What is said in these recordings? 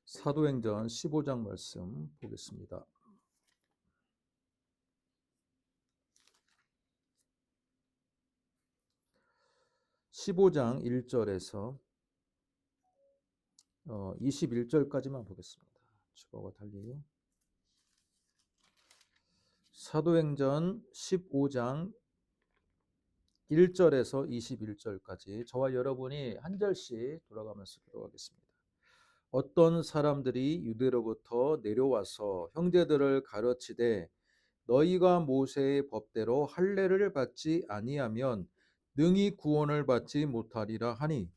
사도행전 15장 말씀 보겠습니다. (15장) 1절에서 21절까지만 보겠습니다. 주보와 달리 사도행전 15장 1절에서 21절까지 저와 여러분이 한 절씩 돌아가면서 기도하겠습니다. 어떤 사람들이 유대로부터 내려와서 형제들을 가르치되 너희가 모세의 법대로 할례를 받지 아니하면 능히 구원을 받지 못하리라 하니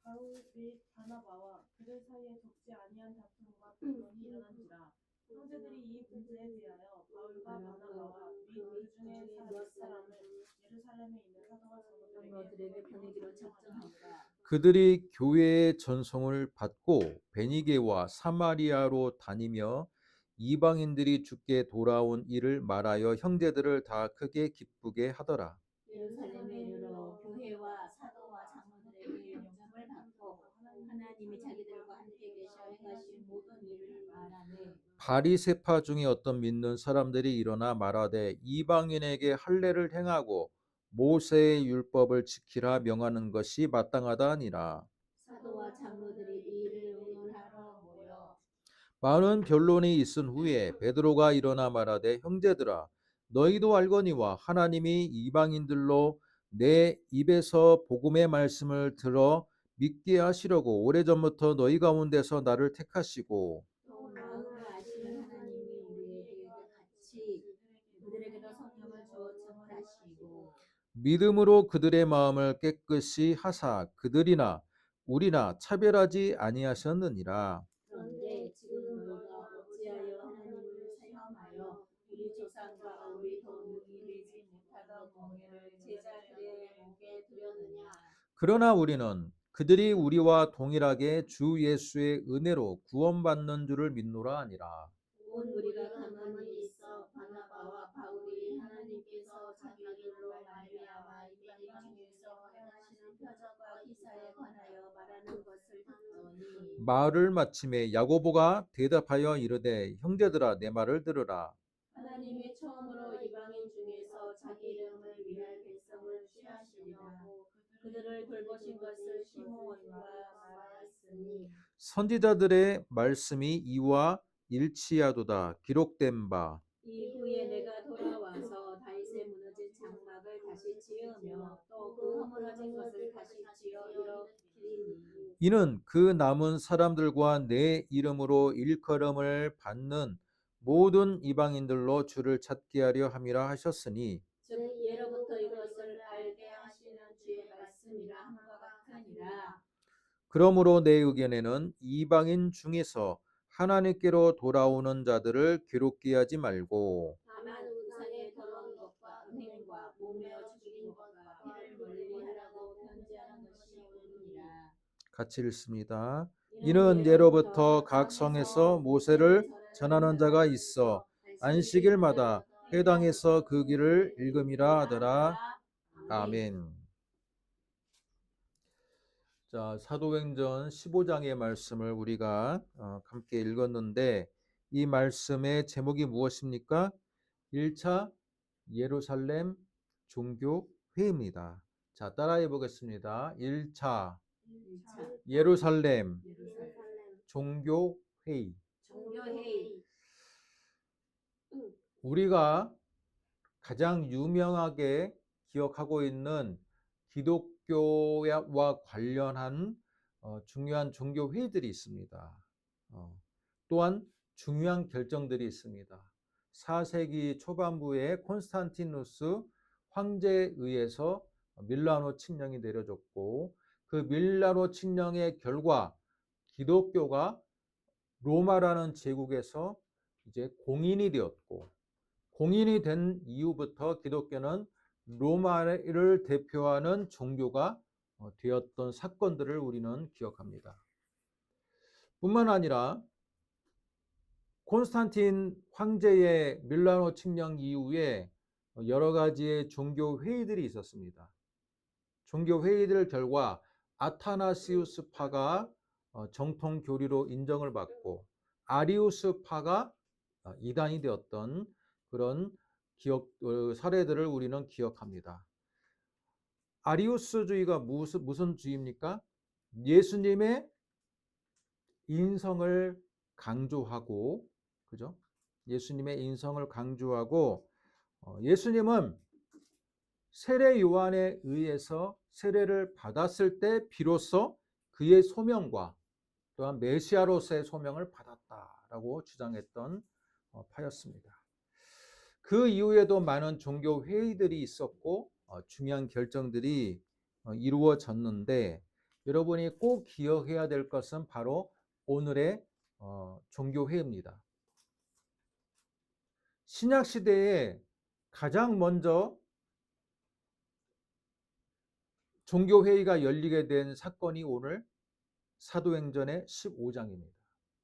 바울 및 바나바와 그들 사이에 적지 아니한 다툼과 변론이 일어난지라. 형제들이 이 문제에 대하여 바울과 바나바와 및 그 중에 몇 사람을 예루살렘에 있는 사도와 장로들에게 보내기로 작정하니라. 그들이 교회의 전송을 받고 베니게와 사마리아로 다니며 이방인들이 주께 돌아온 일을 말하여 형제들을 다 크게 기쁘게 하더라. 예루살렘에 이르러 교회와 사도와 장로들에게 영접을 받고 하나님이 자기들과 함께 계셔 행하신 모든 일을 말하네. 바리새파 중에 어떤 믿는 사람들이 일어나 말하되 이방인에게 할례를 행하고 모세의 율법을 지키라 명하는 것이 마땅하다 하니라. 사도와 장로들이 이 일을 의논하러 모여 많은 변론이 있은 후에 베드로가 일어나 말하되 형제들아 너희도 알거니와 하나님이 이방인들로 내 입에서 복음의 말씀을 들어 믿게 하시려고 오래전부터 너희 가운데서 나를 택하시고 또 마음을 아시는 하나님이 우리에게 같이 그들에게도 성령을 주어 증언하시고 믿음으로 그들의 마음을 깨끗이 하사 그들이나 우리나 차별하지 아니하셨느니라. 그런데 지금 너희가 어찌하여 하나님을 사용하여 우리 조상과 우리 더 능히 되지 못하던 멍에를 제자들의 목에 두려느냐. 그러나 우리는 그들이 우리와 동일하게 주 예수의 은혜로 구원받는 줄을 믿노라 하니라. 온 우리가 가만히 있어 바나바와 바울이 하나님께서 자기들로 말미암아 이방 중에서 행하시는 표적과 기사에 관하여 말하는 것을 듣더니 말을 마침에 야고보가 대답하여 이르되 형제들아 내 말을 들으라. 하나님이 처음으로 이방인 중에서 자기 이름을 위할 백성을 취하시려고 그들을 돌보신 것을 시므온과 말하였으니 선지자들의 말씀이 이와 일치하도다. 기록된 바 이후에 내가 돌아와서 다윗의 무너진 장막을 다시 지으며 또 그 허물어진 것을 다시 지어 일으키리니 이는 그 남은 사람들과 내 이름으로 일컬음을 받는 모든 이방인들로 주를 찾게 하려 함이라 하셨으니 즉 예로부터 이것을 알게 하시는 주의 말씀이라 함과 같으니라. 그러므로 내 의견에는 이방인 중에서 하나님께로 돌아오는 자들을 괴롭게 하지 말고 다만 우상의 더러운 것과 음행과 몸에어 죽인 것과 피를 멀리하라고 편지하는 것이 옳으니라. 같이 읽습니다. 이는 예로부터 각 성에서 모세를 전하는 자가 있어 안식일마다 회당에서 그 길을 읽음이라 하더라. 아멘. 자, 사도행전 15장의 말씀을 우리가 함께 읽었는데 이 말씀의 제목이 무엇입니까? 1차 예루살렘 종교 회의입니다. 자, 따라해 보겠습니다. 1차 예루살렘 종교 회의. 종교회의 우리가 가장 유명하게 기억하고 있는 기독교와 관련한 중요한 종교 회의들이 있습니다. 또한 중요한 결정들이 있습니다. 4세기 초반부에 콘스탄티누스 황제에 의해서 밀라노 칙령이 내려졌고 그 밀라노 칙령의 결과 기독교가 로마라는 제국에서 이제 공인이 되었고 공인이 된 이후부터 기독교는 로마를 대표하는 종교가 되었던 사건들을 우리는 기억합니다. 뿐만 아니라 콘스탄틴 황제의 밀라노 칙령 이후에 여러 가지의 종교 회의들이 있었습니다. 종교 회의들 결과 아타나시우스파가 정통 교리로 인정을 받고 아리우스파가 이단이 되었던 그런 사례들을 우리는 기억합니다. 아리우스주의가 무슨 주의입니까? 예수님의 인성을 강조하고, 그죠? 예수님의 인성을 강조하고, 예수님은 세례 요한에 의해서 세례를 받았을 때 비로소 그의 소명과 또한 메시아로서의 소명을 받았다라고 주장했던 파였습니다. 그 이후에도 많은 종교 회의들이 있었고 중요한 결정들이 이루어졌는데, 여러분이 꼭 기억해야 될 것은 바로 오늘의 종교 회의입니다. 신약 시대에 가장 먼저 종교 회의가 열리게 된 사건이 오늘 사도행전의 15장입니다.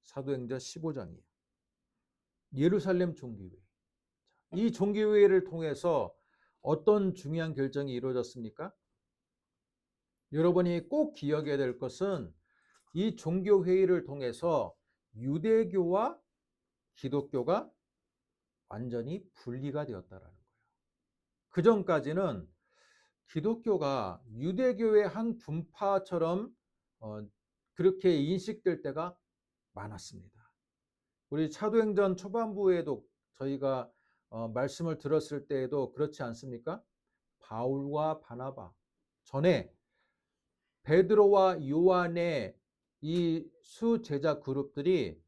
사도행전 15장이에요. 예루살렘 종교회의. 이 종교회의를 통해서 어떤 중요한 결정이 이루어졌습니까? 여러분이 꼭 기억해야 될 것은 이 종교회의를 통해서 유대교와 기독교가 완전히 분리가 되었다라는 거예요. 그 전까지는 기독교가 유대교의 한 분파처럼 그렇게 인식될 때가 많았습니다. 우리 사도행전 초반부에도 저희가 말씀을 들었을 때에도 그렇지 않습니까? 바울과 바나바 전에 베드로와 요한의 이 수제자 그룹들이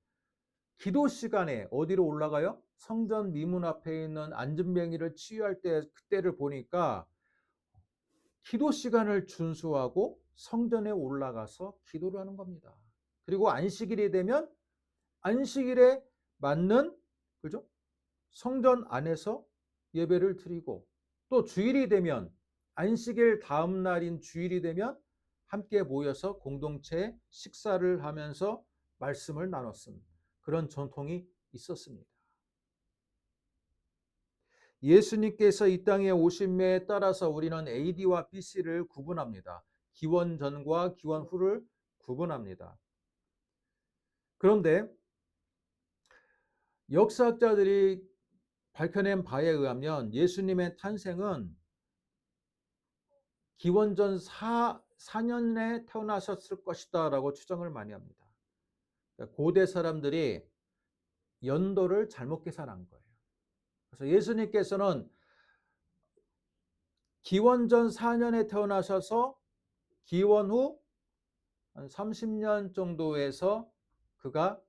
기도 시간에 어디로 올라가요? 성전 미문 앞에 있는 안전뱅이를 치유할 때 그때를 보니까 기도 시간을 준수하고 성전에 올라가서 기도를 하는 겁니다. 그리고 안식일이 되면 안식일에 맞는, 그죠? 성전 안에서 예배를 드리고, 또 주일이 되면 안식일 다음 날인 주일이 되면 함께 모여서 공동체 식사를 하면서 말씀을 나눴습니다. 그런 전통이 있었습니다. 예수님께서 이 땅에 오심에 따라서 우리는 AD와 BC를 구분합니다. 기원 전과 기원 후를 구분합니다. 그런데 역사학자들이 밝혀낸 바에 의하면 예수님의 탄생은 기원전 4년에 태어나셨을 것이다 라고 추정을 많이 합니다. 고대 사람들이 연도를 잘못 계산한 거예요. 그래서 예수님께서는 기원전 4년에 태어나셔서 기원 후 한 30년 정도에서 그가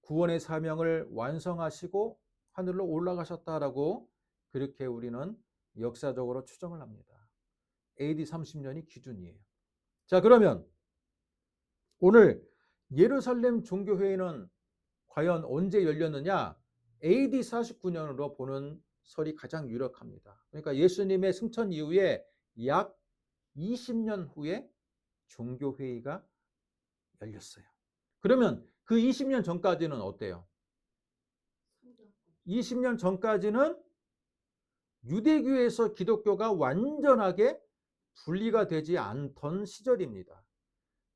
구원의 사명을 완성하시고 하늘로 올라가셨다라고 그렇게 우리는 역사적으로 추정을 합니다. AD 30년이 기준이에요. 자, 그러면 오늘 예루살렘 종교회의는 과연 언제 열렸느냐? AD 49년으로 보는 설이 가장 유력합니다. 그러니까 예수님의 승천 이후에 약 20년 후에 종교회의가 열렸어요. 그러면 그 20년 전까지는 어때요? 20년 전까지는 유대교에서 기독교가 완전하게 분리가 되지 않던 시절입니다.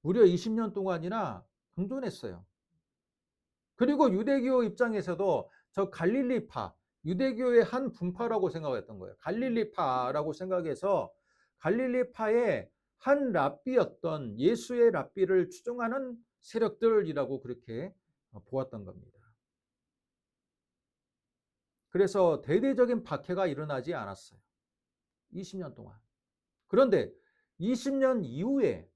무려 20년 동안이나 공존했어요. 그리고 유대교 입장에서도 저 갈릴리파, 유대교의 한 분파라고 생각했던 거예요. 갈릴리파라고 생각해서 갈릴리파의 한 랍비였던 예수의 랍비를 추종하는 세력들이라고 그렇게 보았던 겁니다. 그래서 대대적인 박해가 일어나지 않았어요. 20년 동안. 그런데 20년 이후에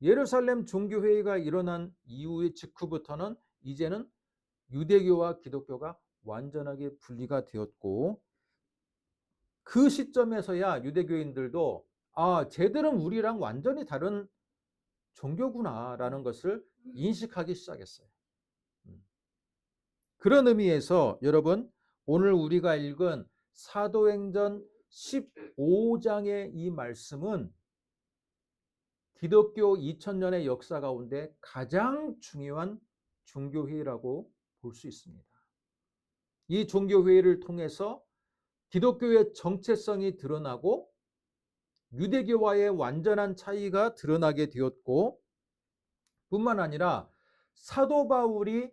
예루살렘 종교회의가 일어난 이후의 직후부터는 이제는 유대교와 기독교가 완전하게 분리가 되었고, 그 시점에서야 유대교인들도 쟤들은 우리랑 완전히 다른 종교구나라는 것을 인식하기 시작했어요. 그런 의미에서 여러분, 오늘 우리가 읽은 사도행전 15장의 이 말씀은 기독교 2000년의 역사 가운데 가장 중요한 종교회의라고 볼 수 있습니다. 이 종교회의를 통해서 기독교의 정체성이 드러나고 유대교와의 완전한 차이가 드러나게 되었고, 뿐만 아니라 사도 바울이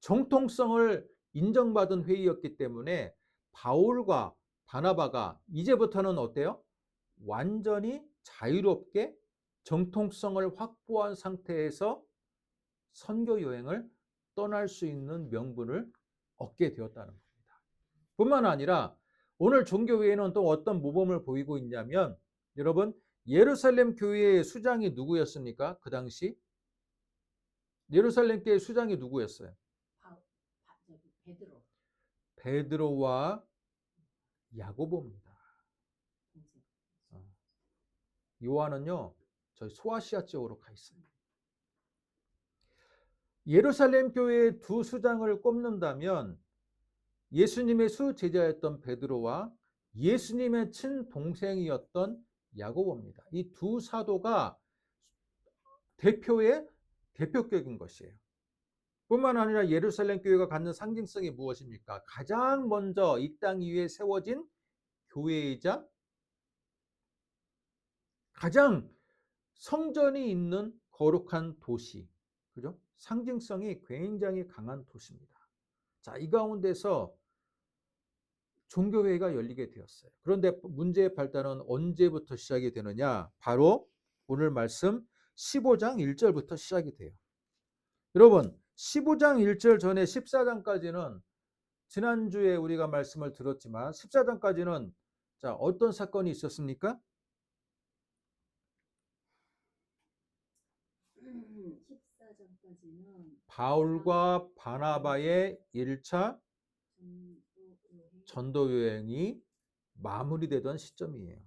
정통성을 인정받은 회의였기 때문에 바울과 바나바가 이제부터는 어때요? 완전히 자유롭게 정통성을 확보한 상태에서 선교 여행을 떠날 수 있는 명분을 얻게 되었다는 겁니다. 뿐만 아니라 오늘 종교회의는 또 어떤 모범을 보이고 있냐면, 여러분, 예루살렘 교회의 수장이 누구였습니까? 그 당시 예루살렘 교회 수장이 누구였어요? 베드로. 베드로와 야고보입니다. 요한은요, 저희 소아시아 쪽으로 가 있어요. 예루살렘 교회의 두 수장을 꼽는다면 예수님의 수제자였던 베드로와 예수님의 친동생이었던 야고보입니다. 이 두 사도가 대표격인 것이에요. 뿐만 아니라 예루살렘 교회가 갖는 상징성이 무엇입니까? 가장 먼저 이 땅 위에 세워진 교회이자 가장 성전이 있는 거룩한 도시, 그죠? 상징성이 굉장히 강한 도시입니다. 자, 이 가운데서 종교회의가 열리게 되었어요. 그런데 문제의 발단은 언제부터 시작이 되느냐? 바로 오늘 말씀 15장 1절부터 시작이 돼요. 여러분, 15장 1절 전에 14장까지는 지난주에 우리가 말씀을 들었지만 14장까지는 자, 어떤 사건이 있었습니까? 14장까지는 바울과 바나바의 1차 전도 여행이 마무리되던 시점이에요.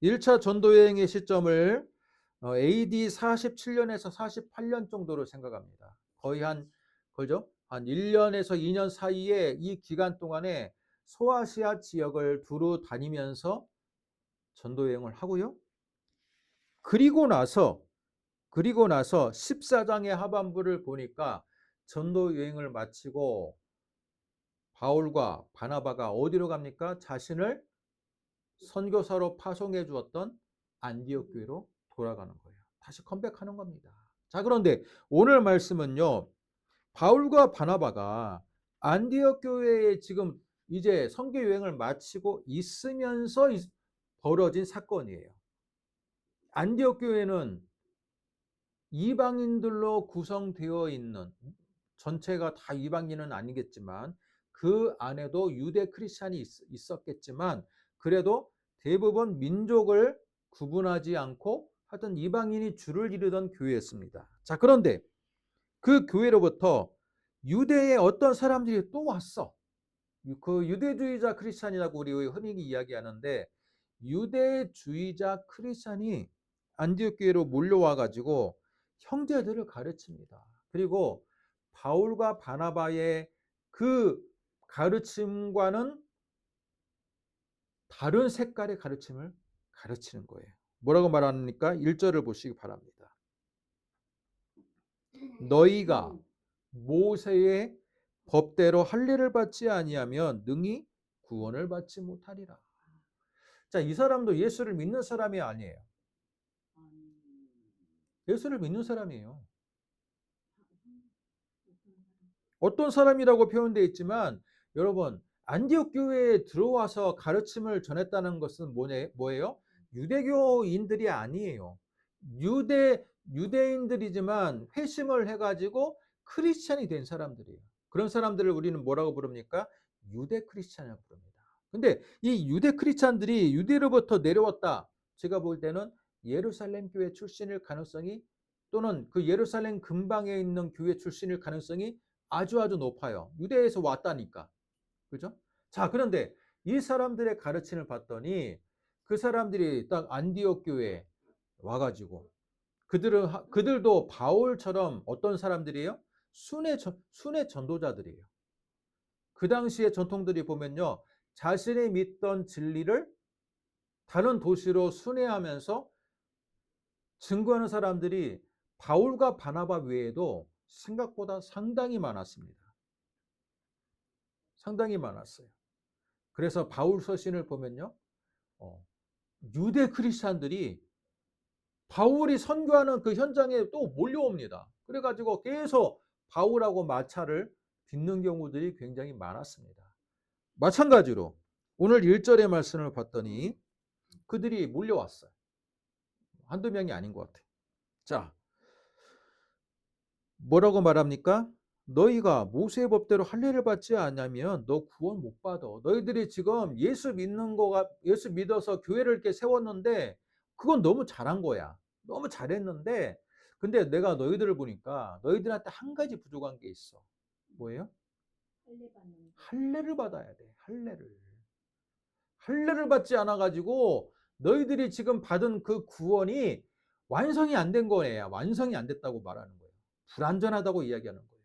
1차 전도 여행의 시점을 AD 47년에서 48년 정도로 생각합니다. 거의 한 1년에서 2년 사이에 이 기간 동안에 소아시아 지역을 두루 다니면서 전도 여행을 하고요. 그리고 나서 14장의 하반부를 보니까 전도 여행을 마치고 바울과 바나바가 어디로 갑니까? 자신을 선교사로 파송해 주었던 안디옥 교회로 돌아가는 거예요. 다시 컴백하는 겁니다. 자, 그런데 오늘 말씀은요, 바울과 바나바가 안디옥 교회에 지금 이제 선교 여행을 마치고 있으면서 벌어진 사건이에요. 안디옥 교회는 이방인들로 구성되어 있는, 전체가 다 이방인은 아니겠지만 그 안에도 유대 크리스찬이 있었겠지만 그래도 대부분 민족을 구분하지 않고 하여튼 이방인이 줄을 이루던 교회였습니다. 자, 그런데 그 교회로부터 유대의 어떤 사람들이 또 왔어. 그 유대주의자 크리스찬이라고 우리 흔히 이야기하는데, 유대주의자 크리스찬이 안디옥 교회로 몰려와 가지고 형제들을 가르칩니다. 그리고 바울과 바나바의 그 가르침과는 다른 색깔의 가르침을 가르치는 거예요. 뭐라고 말합니까? 1절을 보시기 바랍니다. 너희가 모세의 법대로 할례를 받지 아니하면 능히 구원을 받지 못하리라. 자, 이 사람도 예수를 믿는 사람이 아니에요. 예수를 믿는 사람이에요. 어떤 사람이라고 표현되어 있지만 여러분, 안디옥 교회에 들어와서 가르침을 전했다는 것은 뭐예요? 유대교인들이 아니에요. 유대인들이지만 회심을 해가지고 크리스찬이 된 사람들이에요. 그런 사람들을 우리는 뭐라고 부릅니까? 유대 크리스찬이라고 부릅니다. 근데 이 유대 크리스찬들이 유대로부터 내려왔다. 제가 볼 때는 예루살렘 교회 출신일 가능성이, 또는 그 예루살렘 근방에 있는 교회 출신일 가능성이 아주 높아요. 유대에서 왔다니까. 그죠? 자, 그런데 이 사람들의 가르침을 봤더니 그 사람들이 딱 안디옥 교회에 와가지고 그들도 바울처럼 어떤 사람들이에요? 순회 전도자들이에요. 그 당시의 전통들이 보면요, 자신이 믿던 진리를 다른 도시로 순회하면서 증거하는 사람들이 바울과 바나바 외에도 생각보다 상당히 많았습니다. 상당히 많았어요. 그래서 바울 서신을 보면요, 유대 크리스찬들이 바울이 선교하는 그 현장에 또 몰려옵니다. 그래가지고 계속 바울하고 마찰을 빚는 경우들이 굉장히 많았습니다. 마찬가지로 오늘 1절의 말씀을 봤더니 그들이 몰려왔어요. 한두 명이 아닌 것 같아요. 자, 뭐라고 말합니까? 너희가 모세의 법대로 할례를 받지 않으면 너 구원 못 받아. 너희들이 지금 예수 믿어서 교회를 이렇게 세웠는데 그건 너무 잘한 거야. 너무 잘했는데 근데 내가 너희들을 보니까 너희들한테 한 가지 부족한 게 있어. 뭐예요? 할례 받는 거. 할례를 받아야 돼. 할례를. 할례를 받지 않아 가지고 너희들이 지금 받은 그 구원이 완성이 안 된 거예요. 완성이 안 됐다고 말하는 거예요. 불완전하다고 이야기하는 거예요.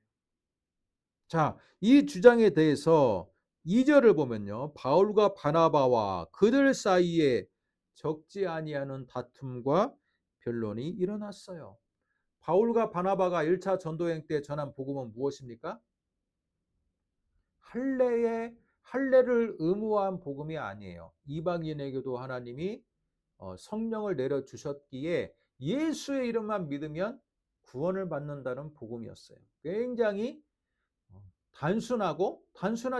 자, 이 주장에 대해서 2절을 보면요. 바울과 바나바와 그들 사이에 적지 아니하는 다툼과 변론이 일어났어요. 바울과 바나바가 1차 전도여행 때 전한 복음은 무엇입니까? 할례를 의무화한 복음이 아니에요. 이방인에게도 하나님이 성령을 내려 주셨기에 예수의 이름만 믿으면 구원을 받는다는 복음이었어요. 굉장히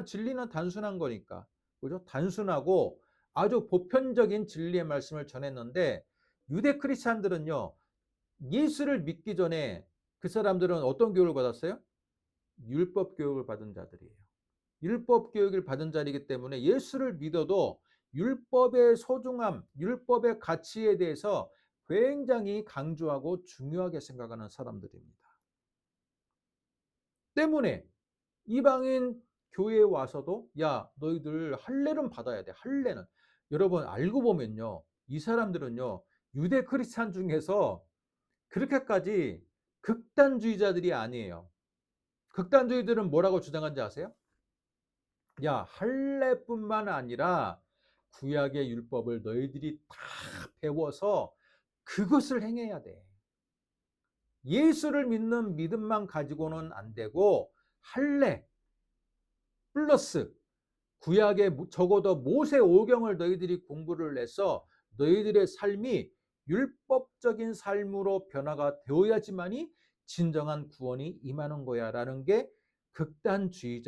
진리는 단순한 거니까. 그죠? 단순하고 아주 보편적인 진리의 말씀을 전했는데 유대 크리스찬들은요. 예수를 믿기 전에 그 사람들은 어떤 교육을 받았어요? 율법 교육을 받은 자들이에요. 율법 교육을 받은 자이기 때문에 예수를 믿어도 율법의 소중함, 율법의 가치에 대해서 굉장히 강조하고 중요하게 생각하는 사람들입니다. 때문에 이방인 교회에 와서도 야, 너희들 할례는 받아야 돼. 할례는. 여러분 알고 보면요. 이 사람들은요. 유대 크리스찬 중에서 그렇게까지 극단주의자들이 아니에요. 극단주의들은 뭐라고 주장한지 아세요? 야, 할례뿐만 아니라 구약의 율법을 너희들이 다 배워서 그것을 행해야 돼. 예수를 믿는 믿음만 가지고는 안 되고 할례 플러스 구약에 적어도 모세 오경을 너희들이 공부를 해서 너희들의 삶이 율법적인 삶으로 변화가 되어야지만이 진정한 구원이 임하는 거야 라는 게 극단주의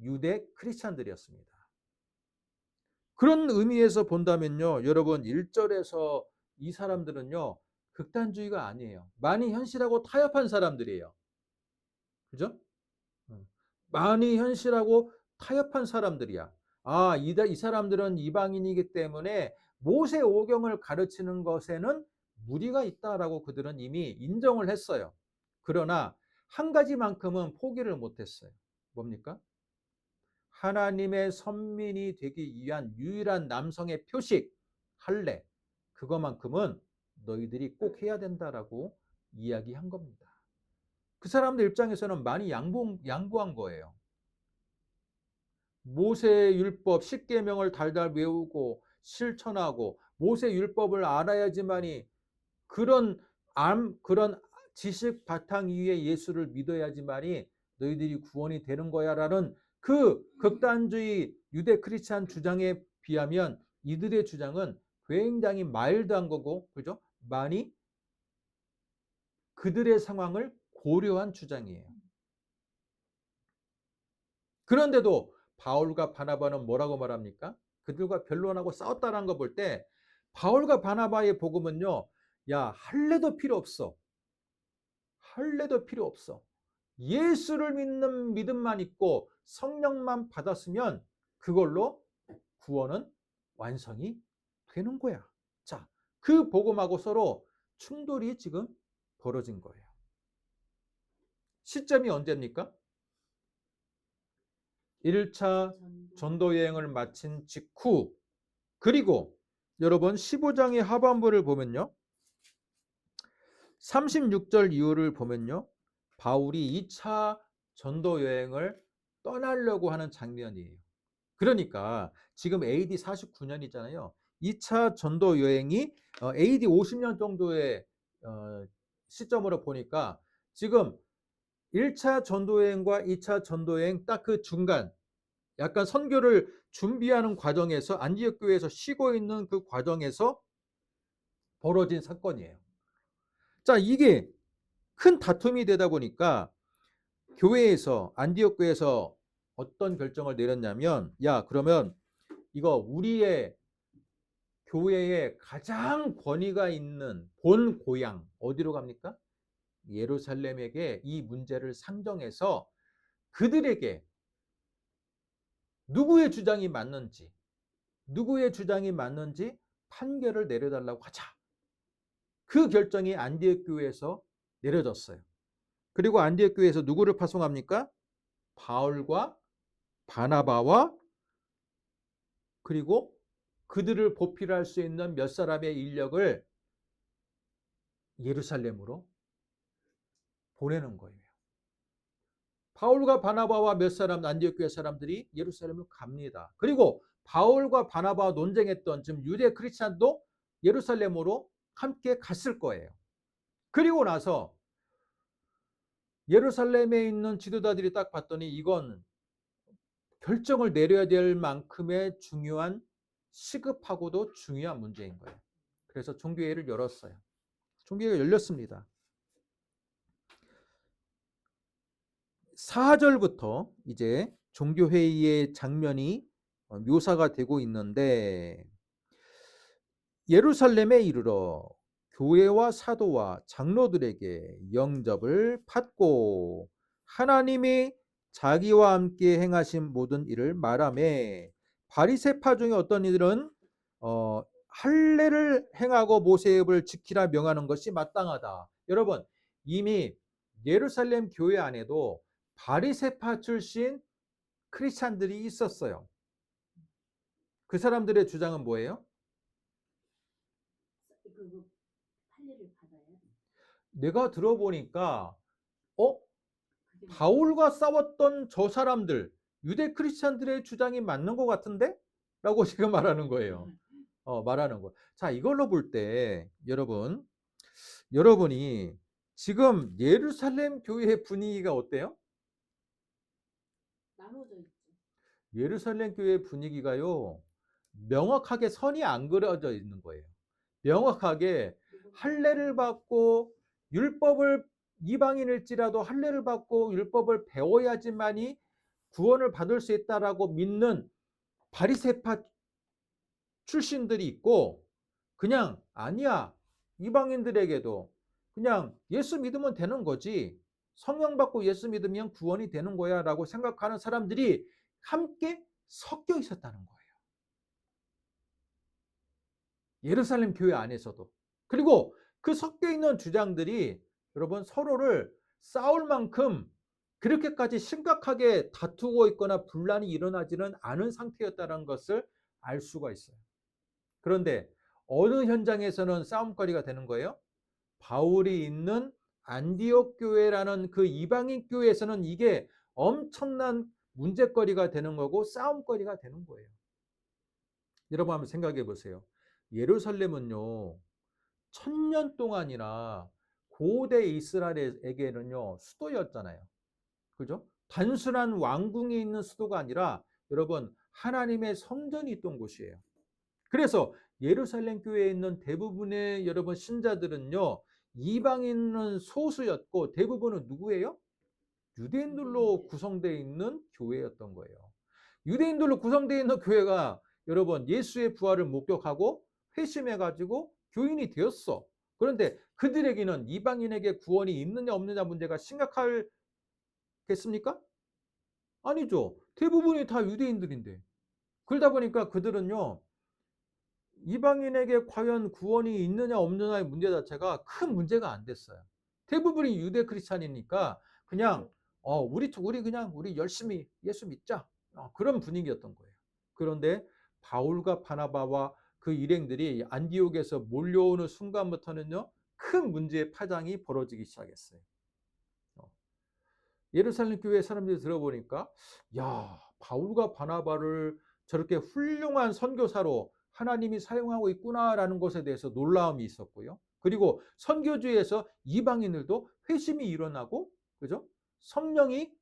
유대 크리스찬들이었습니다. 그런 의미에서 본다면요. 여러분 1절에서 이 사람들은요. 극단주의가 아니에요. 많이 현실하고 타협한 사람들이에요. 그죠? 많이 현실하고 타협한 사람들이야. 아, 이 사람들은 이방인이기 때문에 모세 오경을 가르치는 것에는 무리가 있다라고 그들은 이미 인정을 했어요. 그러나 한 가지만큼은 포기를 못했어요. 뭡니까? 하나님의 선민이 되기 위한 유일한 남성의 표식, 할례. 그것만큼은 너희들이 꼭 해야 된다라고 이야기한 겁니다. 그 사람들 입장에서는 많이 양보한 거예요. 모세 율법 10계명을 달달 외우고 실천하고 모세 율법을 알아야지만이 그런 지식 바탕 위에 예수를 믿어야지만이 너희들이 구원이 되는 거야라는 그 극단주의 유대 크리스찬 주장에 비하면 이들의 주장은 굉장히 마일드한 거고, 그죠? 많이 그들의 상황을 고려한 주장이에요. 그런데도 바울과 바나바는 뭐라고 말합니까? 그들과 변론하고 싸웠다는 거 볼 때 바울과 바나바의 복음은요. 야, 할례도 필요 없어. 할례도 필요 없어. 예수를 믿는 믿음만 있고 성령만 받았으면 그걸로 구원은 완성이 되는 거야. 자, 그 복음하고 서로 충돌이 지금 벌어진 거예요. 시점이 언제입니까? 1차 전도 여행을 마친 직후, 그리고 여러분 15장의 하반부를 보면요. 36절 이후를 보면요. 바울이 2차 전도 여행을 떠나려고 하는 장면이에요. 그러니까 지금 AD 49년이잖아요. 2차 전도 여행이 AD 50년 정도의 시점으로 보니까 지금 1차 전도 여행과 2차 전도 여행 딱 그 중간 약간 선교를 준비하는 과정에서 안디옥 교회에서 쉬고 있는 그 과정에서 벌어진 사건이에요. 자, 이게 큰 다툼이 되다 보니까 교회에서 안디옥 교회에서 어떤 결정을 내렸냐면, 야, 그러면 이거 우리의 교회의 가장 권위가 있는 본 고향 어디로 갑니까? 예루살렘에게 이 문제를 상정해서 그들에게 누구의 주장이 맞는지 판결을 내려달라고 하자. 그 결정이 안디옥 교회에서 내려졌어요. 그리고 안디옥 교회에서 누구를 파송합니까? 바울과 바나바와 그리고 그들을 보필할 수 있는 몇 사람의 인력을 예루살렘으로 보내는 거예요. 바울과 바나바와 몇 사람 안디옥 교회 사람들이 예루살렘을 갑니다. 그리고 바울과 바나바와 논쟁했던 지금 유대 크리스찬도 예루살렘으로 함께 갔을 거예요. 그리고 나서 예루살렘에 있는 지도자들이 딱 봤더니 이건 결정을 내려야 될 만큼의 중요한 시급하고도 중요한 문제인 거예요. 그래서 종교회의를 열었어요. 종교회의가 열렸습니다. 4절부터 이제 종교회의의 장면이 묘사가 되고 있는데, 예루살렘에 이르러 교회와 사도와 장로들에게 영접을 받고 하나님이 자기와 함께 행하신 모든 일을 말하매, 바리새파 중에 어떤 이들은 할례를 행하고 모세의 법을 지키라 명하는 것이 마땅하다. 여러분, 이미 예루살렘 교회 안에도 바리새파 출신 크리스찬들이 있었어요. 그 사람들의 주장은 뭐예요? 그 판례를 받아요. 내가 들어보니까 바울과 싸웠던 저 사람들, 유대 크리스찬들의 주장이 맞는 것 같은데? 라고 지금 말하는 거예요. 말하는 거. 자, 이걸로 볼 때 여러분이 지금 예루살렘 교회의 분위기가 어때요? 나눠져 있죠. 예루살렘 교회 분위기가요, 명확하게 선이 안 그려져 있는 거예요. 명확하게 할례를 받고 율법을, 이방인일지라도 할례를 받고 율법을 배워야지만이 구원을 받을 수 있다라고 믿는 바리새파 출신들이 있고, 그냥 아니야, 이방인들에게도 그냥 예수 믿으면 되는 거지, 성령 받고 예수 믿으면 구원이 되는 거야 라고 생각하는 사람들이 함께 섞여 있었다는 거예요. 예루살렘 교회 안에서도. 그리고 그 섞여 있는 주장들이 여러분 서로를 싸울 만큼 그렇게까지 심각하게 다투고 있거나 분란이 일어나지는 않은 상태였다는 것을 알 수가 있어요. 그런데 어느 현장에서는 싸움거리가 되는 거예요? 바울이 있는 안디옥 교회라는 그 이방인 교회에서는 이게 엄청난 문제거리가 되는 거고 싸움거리가 되는 거예요. 여러분 한번 생각해 보세요. 예루살렘은요, 1000년 동안이나 고대 이스라엘에게는요 수도였잖아요. 그죠? 단순한 왕궁이 있는 수도가 아니라 여러분 하나님의 성전이 있던 곳이에요. 그래서 예루살렘 교회에 있는 대부분의 여러분 신자들은요, 이방인은 소수였고 대부분은 누구예요? 유대인들로 구성되어 있는 교회였던 거예요. 유대인들로 구성되어 있는 교회가 여러분 예수의 부활을 목격하고 회심해 가지고 교인이 되었어. 그런데 그들에게는 이방인에게 구원이 있느냐 없느냐 문제가 심각하겠습니까? 아니죠. 대부분이 다 유대인들인데. 그러다 보니까 그들은요, 이방인에게 과연 구원이 있느냐 없느냐의 문제 자체가 큰 문제가 안 됐어요. 대부분이 유대 크리스찬이니까 그냥 우리 열심히 예수 믿자, 그런 분위기였던 거예요. 그런데 바울과 바나바와 그 일행들이 안디옥에서 몰려오는 순간부터는요, 큰 문제의 파장이 벌어지기 시작했어요. 예루살렘 교회 사람들이 들어보니까, 야, 바울과 바나바를 저렇게 훌륭한 선교사로 하나님이 사용하고 있구나라는 것에 대해서 놀라움이 있었고요. 그리고 선교주에서 이방인들도 회심이 일어나고, 그죠? 성령이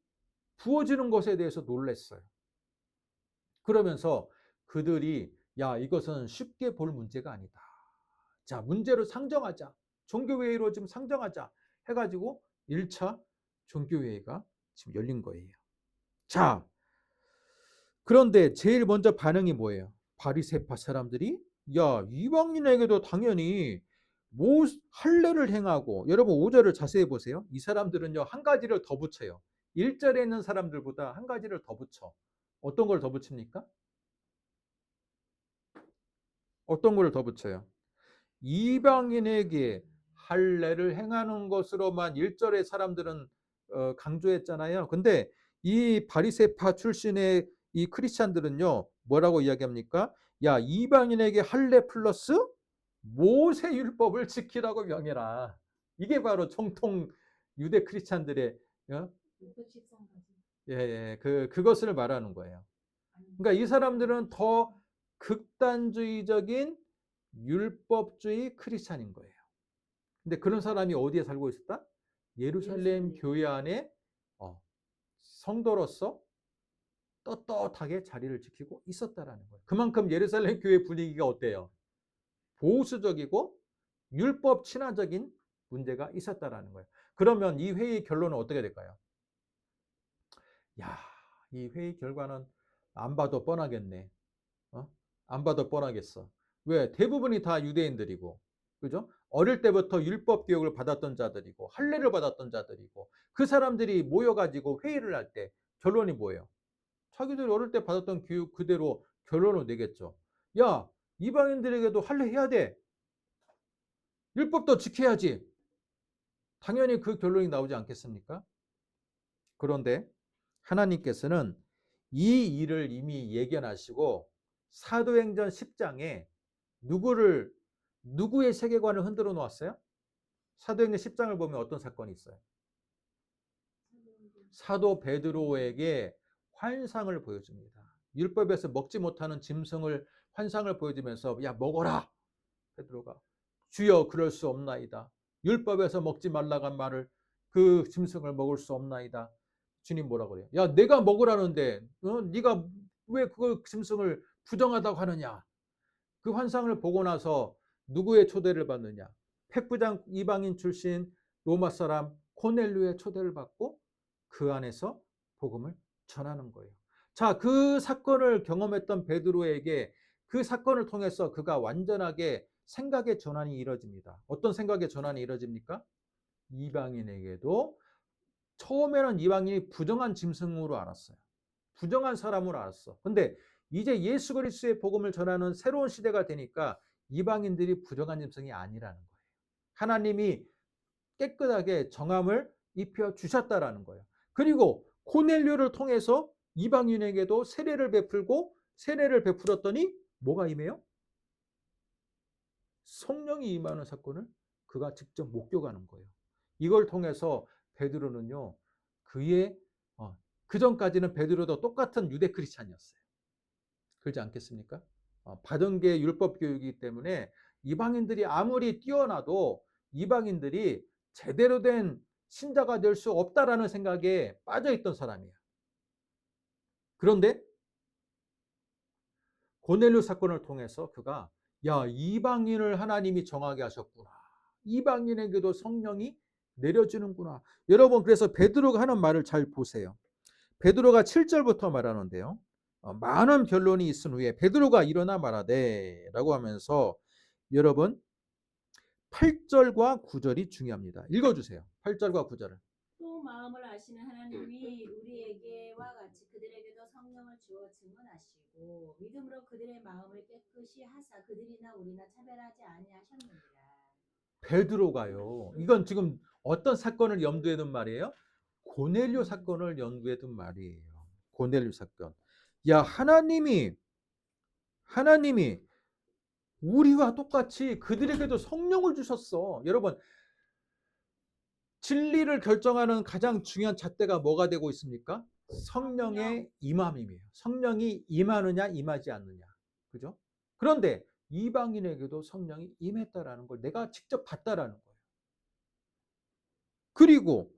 부어지는 것에 대해서 놀랐어요. 그러면서 그들이 야, 이것은 쉽게 볼 문제가 아니다. 자, 문제를 상정하자. 종교회의로 지금 상정하자. 해가지고 1차 종교회의가 지금 열린 거예요. 자, 그런데 제일 먼저 반응이 뭐예요? 바리새파 사람들이 야, 이방인에게도 당연히 뭐 할례를 행하고, 여러분 5절을 자세히 보세요. 이 사람들은요, 한 가지를 더 붙여요. 1절에 있는 사람들보다 한 가지를 더 붙여. 어떤 걸 더 붙입니까? 어떤 걸 더 붙여요? 이방인에게 할례를 행하는 것으로만 1절의 사람들은 강조했잖아요. 근데 이 바리새파 출신의 이 크리스찬들은요, 뭐라고 이야기합니까? 야, 이방인에게 할례 플러스 모세 율법을 지키라고 명해라. 이게 바로 정통 유대 크리스찬들의 그것을 말하는 거예요. 그러니까 이 사람들은 더 극단주의적인 율법주의 크리스찬인 거예요. 근데 그런 사람이 어디에 살고 있었다? 예루살렘 교회 안에 성도로서 떳떳하게 자리를 지키고 있었다라는 거예요. 그만큼 예루살렘 교회 분위기가 어때요? 보수적이고 율법 친화적인 문제가 있었다라는 거예요. 그러면 이 회의 결론은 어떻게 될까요? 야, 이 회의 결과는 안 봐도 뻔하겠네. 안 봐도 뻔하겠어. 왜? 대부분이 다 유대인들이고, 그죠? 어릴 때부터 율법 교육을 받았던 자들이고, 할례를 받았던 자들이고, 그 사람들이 모여가지고 회의를 할 때 결론이 뭐예요? 자기들이 어릴 때 받았던 교육 그대로 결론을 내겠죠. 야, 이방인들에게도 할례 해야 돼. 율법도 지켜야지. 당연히 그 결론이 나오지 않겠습니까? 그런데 하나님께서는 이 일을 이미 예견하시고 사도행전 10장에 누구의 세계관을 흔들어 놓았어요? 사도행전 10장을 보면 어떤 사건이 있어요? 사도 베드로에게 환상을 보여줍니다. 율법에서 먹지 못하는 짐승을 환상을 보여주면서 야, 먹어라. 베드로가 주여 그럴 수 없나이다. 율법에서 먹지 말라고 한 말을, 그 짐승을 먹을 수 없나이다. 주님 뭐라 그래요? 야, 내가 먹으라는데 네가 왜 그 짐승을 부정하다고 하느냐? 그 환상을 보고 나서 누구의 초대를 받느냐? 백부장 이방인 출신 로마 사람 코넬류의 초대를 받고 그 안에서 복음을 전하는 거예요. 자, 그 사건을 경험했던 베드로에게 그 사건을 통해서 그가 완전하게 생각의 전환이 이루어집니다. 어떤 생각의 전환이 이루어집니까? 이방인에게도, 처음에는 이방인이 부정한 짐승으로 알았어요. 부정한 사람으로 알았어. 근데 이제 예수 그리스도의 복음을 전하는 새로운 시대가 되니까 이방인들이 부정한 짐승이 아니라는 거예요. 하나님이 깨끗하게 정함을 입혀 주셨다라는 거예요. 그리고 코넬료를 통해서 이방인에게도 세례를 베풀고, 세례를 베풀었더니 뭐가 임해요? 성령이 임하는 사건을 그가 직접 목격하는 거예요. 이걸 통해서 베드로는요, 그 전까지는 베드로도 똑같은 유대 크리스찬이었어요. 그렇지 않겠습니까? 받은 게 율법 교육이기 때문에 이방인들이 아무리 뛰어나도 이방인들이 제대로 된 신자가 될 수 없다라는 생각에 빠져 있던 사람이에요. 그런데 고넬료 사건을 통해서 그가 야, 이방인을 하나님이 정하게 하셨구나. 이방인에게도 성령이 내려지는구나. 여러분, 그래서 베드로가 하는 말을 잘 보세요. 베드로가 7절부터 말하는데요. 많은 변론이 있은 후에 베드로가 일어나 말하되 라고 하면서, 여러분 8절과 9절이 중요합니다. 읽어주세요. 8절과 9절을. 또 마음을 아시는 하나님이 우리에게와 같이 그들에게도 성령을 주어 증언하시고 믿음으로 그들의 마음을 깨끗이 하사 그들이나 우리나 차별하지 아니하셨느니라. 베드로가요, 이건 지금 어떤 사건을 염두에 둔 말이에요? 고넬료 사건을 염두에 둔 말이에요. 고넬료 사건. 야, 하나님이 우리와 똑같이 그들에게도 성령을 주셨어. 여러분, 진리를 결정하는 가장 중요한 잣대가 뭐가 되고 있습니까? 성령의 임함이에요. 성령이 임하느냐 임하지 않느냐. 그죠? 그런데 이방인에게도 성령이 임했다라는 걸 내가 직접 봤다라는 거예요. 그리고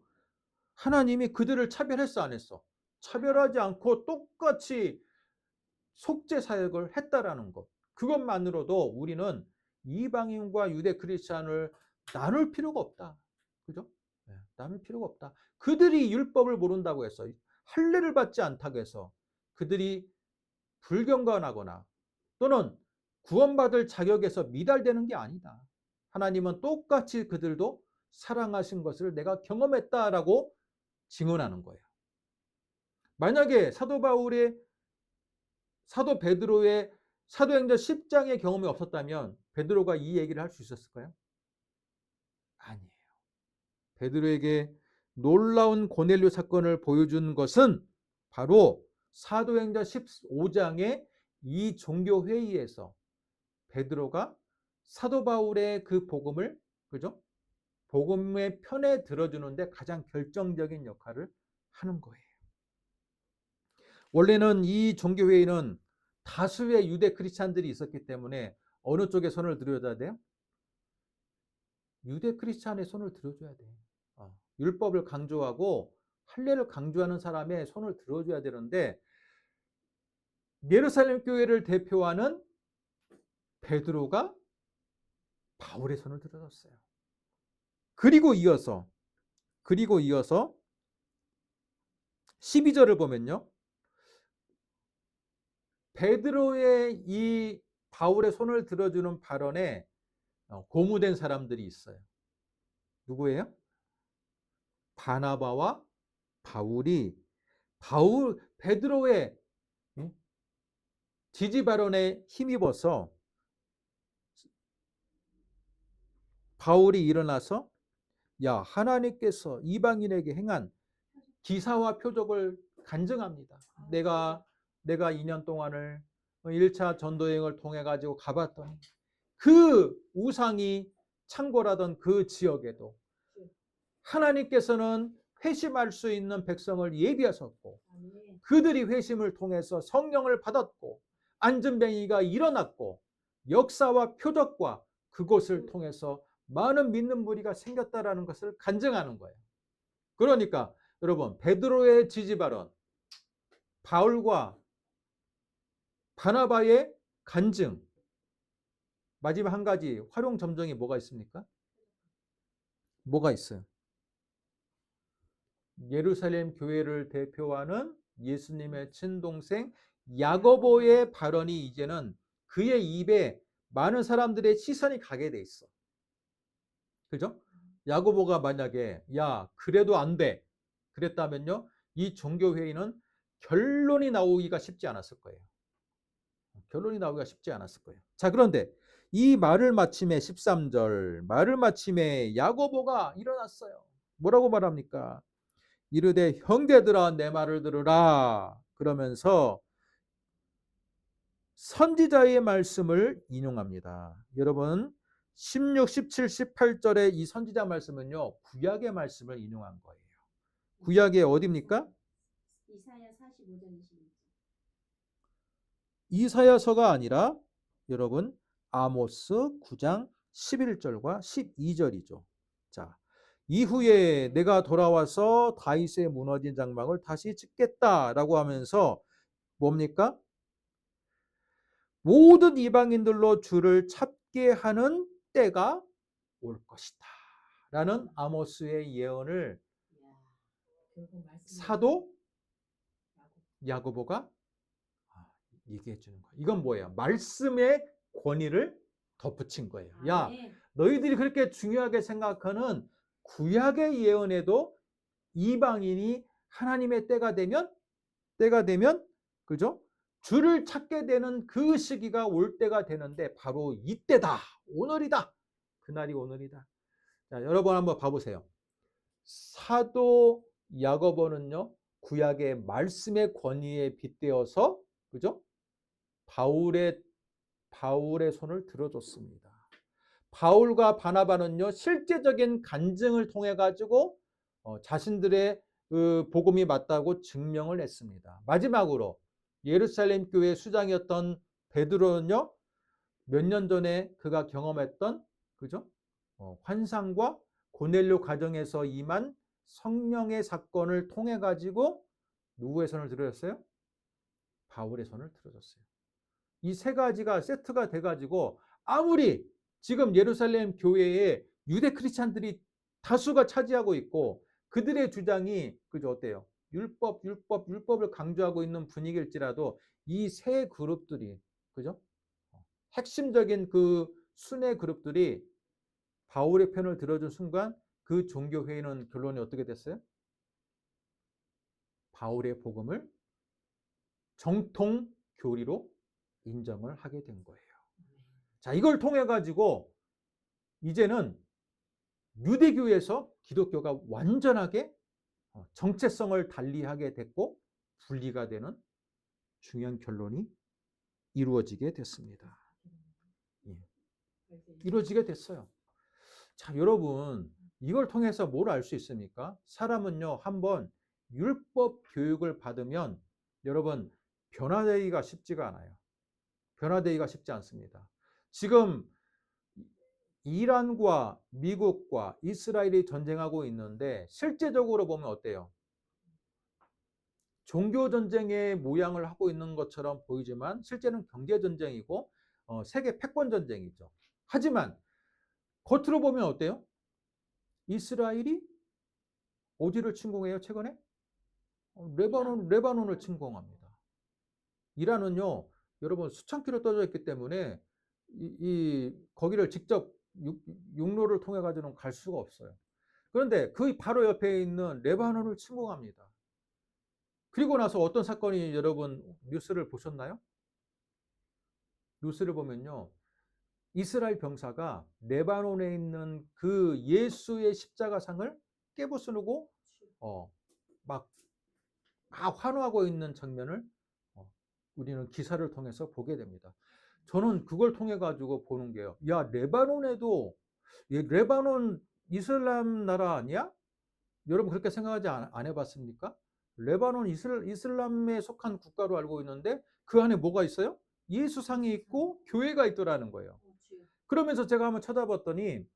하나님이 그들을 차별했어 안 했어? 차별하지 않고 똑같이 속죄 사역을 했다라는 것. 그것만으로도 우리는 이방인과 유대 크리스찬을 나눌 필요가 없다. 그죠? 네, 나눌 필요가 없다. 그들이 율법을 모른다고 해서 할례를 받지 않다고 해서 그들이 불경건하거나 또는 구원받을 자격에서 미달되는 게 아니다. 하나님은 똑같이 그들도 사랑하신 것을 내가 경험했다라고 증언하는 거예요. 만약에 사도 바울의 사도 베드로의 사도행전 10장의 경험이 없었다면 베드로가 이 얘기를 할 수 있었을까요? 아니에요. 베드로에게 놀라운 고넬료 사건을 보여준 것은 바로 사도행전 15장의 이 종교 회의에서 베드로가 사도 바울의 그 복음을, 그죠? 복음의 편에 들어주는데 가장 결정적인 역할을 하는 거예요. 원래는 이 종교 회의는 다수의 유대 크리스찬들이 있었기 때문에 어느 쪽에 손을 들어줘야 돼요? 유대 크리스찬의 손을 들어줘야 돼. 율법을 강조하고 할례를 강조하는 사람의 손을 들어줘야 되는데 예루살렘 교회를 대표하는 베드로가 바울의 손을 들어줬어요. 그리고 이어서 12절을 보면요. 베드로의 이 바울의 손을 들어주는 발언에 고무된 사람들이 있어요. 누구예요? 바나바와 바울이 베드로의 지지 발언에 힘입어서 바울이 일어나서 야, 하나님께서 이방인에게 행한 기사와 표적을 간증합니다. 내가 2년 동안을 1차 전도여행을 통해 가지고 가봤더니 그 우상이 창궐하던 그 지역에도 하나님께서는 회심할 수 있는 백성을 예비하셨고 그들이 회심을 통해서 성령을 받았고 안전뱅이가 일어났고 역사와 표적과 그것을 통해서 많은 믿는 무리가 생겼다라는 것을 간증하는 거예요. 그러니까 여러분 베드로의 지지 발언, 바울과 바나바의 간증, 마지막 한 가지 활용 점정이 뭐가 있습니까? 뭐가 있어요? 예루살렘 교회를 대표하는 예수님의 친동생 야고보의 발언이 이제는 그의 입에 많은 사람들의 시선이 가게 돼 있어. 그죠? 야고보가 만약에 야 그래도 안 돼 그랬다면요 이 종교회의는 결론이 나오기가 쉽지 않았을 거예요. 자, 그런데 이 말을 마침에 13절 말을 마침에 야고보가 일어났어요. 뭐라고 말합니까? 이르되 형제들아 내 말을 들으라. 그러면서 선지자의 말씀을 인용합니다. 여러분 16, 17, 18절의 이 선지자 말씀은요 구약의 말씀을 인용한 거예요. 구약의 어디입니까? 이사야 45장 21절. 이사야서가 아니라 여러분 아모스 9장 11절과 12절이죠. 자, 이후에 내가 돌아와서 다윗의 무너진 장막을 다시 짓겠다라고 하면서 뭡니까? 모든 이방인들로 주를 찾게 하는 때가 올 것이다. 라는 아모스의 예언을 사도 야고보가 얘기해 주는 거예요. 이건 뭐예요? 말씀의 권위를 덧붙인 거예요. 야, 너희들이 그렇게 중요하게 생각하는 구약의 예언에도 이방인이 하나님의 때가 되면 그죠? 주를 찾게 되는 그 시기가 올 때가 되는데 바로 이때다. 오늘이다. 그날이 오늘이다. 자, 여러분 한번 봐보세요. 사도 야고보는요. 구약의 말씀의 권위에 빗대어서 그죠? 바울의 손을 들어줬습니다. 바울과 바나바는요 실제적인 간증을 통해 가지고 자신들의 그 복음이 맞다고 증명을 했습니다. 마지막으로 예루살렘 교회 수장이었던 베드로는요 몇 년 전에 그가 경험했던 그죠? 환상과 고넬료 가정에서 임한 성령의 사건을 통해 가지고 누구의 손을 들어줬어요? 바울의 손을 들어줬어요. 이 세 가지가 세트가 돼가지고 아무리 지금 예루살렘 교회에 유대 크리스찬들이 다수가 차지하고 있고 그들의 주장이 그죠 어때요? 율법을 강조하고 있는 분위기일지라도 이 세 그룹들이 그죠? 핵심적인 그 순회 그룹들이 바울의 편을 들어준 순간 그 종교회의는 결론이 어떻게 됐어요? 바울의 복음을 정통 교리로 인정을 하게 된 거예요. 자, 이걸 통해 가지고 이제는 유대교에서 기독교가 완전하게 정체성을 달리하게 됐고 분리가 되는 중요한 결론이 이루어지게 됐습니다. 예. 이루어지게 됐어요. 자, 여러분 이걸 통해서 뭘 알 수 있습니까? 사람은요 한번 율법 교육을 받으면 여러분 변화되기가 쉽지가 않아요. 변화되기가 쉽지 않습니다. 지금 이란과 미국과 이스라엘이 전쟁하고 있는데 실제적으로 보면 어때요? 종교 전쟁의 모양을 하고 있는 것처럼 보이지만 실제는 경제 전쟁이고 세계 패권 전쟁이죠. 하지만 겉으로 보면 어때요? 이스라엘이 어디를 침공해요? 최근에 레바논을 침공합니다. 이란은요, 여러분 수천 킬로 떨어져 있기 때문에 거기를 직접 육로를 통해 가지고는 갈 수가 없어요. 그런데 그 바로 옆에 있는 레바논을 침공합니다. 그리고 나서 어떤 사건이 여러분 뉴스를 보셨나요? 뉴스를 보면요, 이스라엘 병사가 레바논에 있는 그 예수의 십자가상을 깨부수고 막 환호하고 있는 장면을 우리는 기사를 통해서 보게 됩니다. 저는 그걸 통해 가지고 보는 게요. 야, 레바논에도 레바논 이슬람 나라 아니야? 여러분 그렇게 생각하지 안 해봤습니까? 레바논 이슬람에 속한 국가로 알고 있는데 그 안에 뭐가 있어요? 예수상이 있고 교회가 있더라는 거예요. 그러면서 제가 한번 찾아봤더니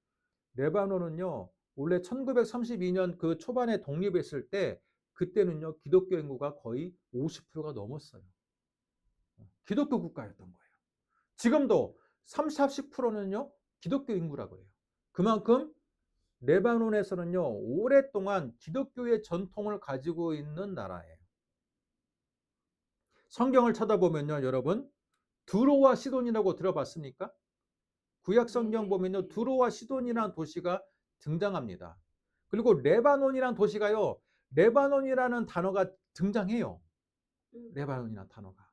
레바논은요 원래 1932년 그 초반에 독립했을 때 그때는요 기독교 인구가 거의 50%가 넘었어요. 기독교 국가였던 거예요. 지금도 30, 40%는요 기독교 인구라고 해요. 그만큼 레바논에서는요 오랫동안 기독교의 전통을 가지고 있는 나라예요. 성경을 찾아보면요 여러분 두로와 시돈이라고 들어봤습니까? 구약 성경 보면요 두로와 시돈이라는 도시가 등장합니다. 그리고 레바논이라는 도시가요 레바논이라는 단어가 등장해요. 레바논이라는 단어가.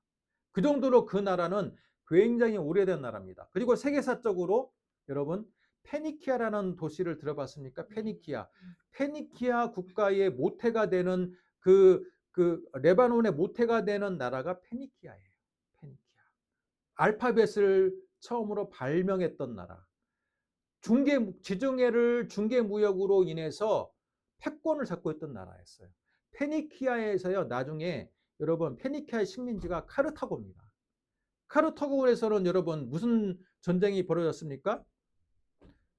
그 정도로 그 나라는 굉장히 오래된 나라입니다. 그리고 세계사적으로 여러분 페니키아라는 도시를 들어봤습니까? 페니키아 국가의 모태가 되는 그 레바논의 모태가 되는 나라가 페니키아예요. 페니키아. 알파벳을 처음으로 발명했던 나라. 지중해를 중개 무역으로 인해서 패권을 잡고 있던 나라였어요. 페니키아에서요 나중에 여러분 페니키아의 식민지가 카르타고입니다. 카르타고에서는 여러분 무슨 전쟁이 벌어졌습니까?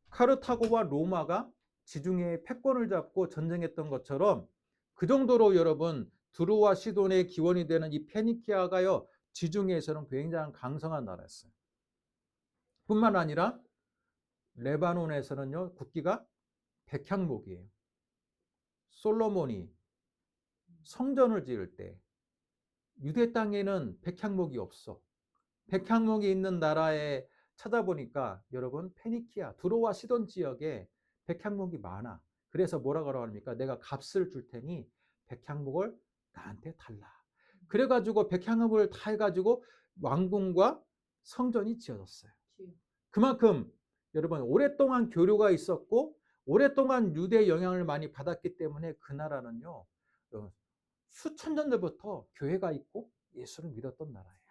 카르타고와 로마가 지중해의 패권을 잡고 전쟁했던 것처럼 그 정도로 여러분 두로와 시돈의 기원이 되는 이 페니키아가요 지중해에서는 굉장히 강성한 나라였어요. 뿐만 아니라 레바논에서는요 국기가 백향목이에요. 솔로몬이 성전을 지을 때 유대 땅에는 백향목이 없어. 백향목이 있는 나라에 찾아보니까 여러분 페니키아, 두로와 시돈 지역에 백향목이 많아. 그래서 뭐라고 합니까? 내가 값을 줄 테니 백향목을 나한테 달라. 그래가지고 백향목을 다 해가지고 왕궁과 성전이 지어졌어요. 그만큼 여러분 오랫동안 교류가 있었고 오랫동안 유대 영향을 많이 받았기 때문에 그 나라는요 수천 년 전부터 교회가 있고 예수를 믿었던 나라예요.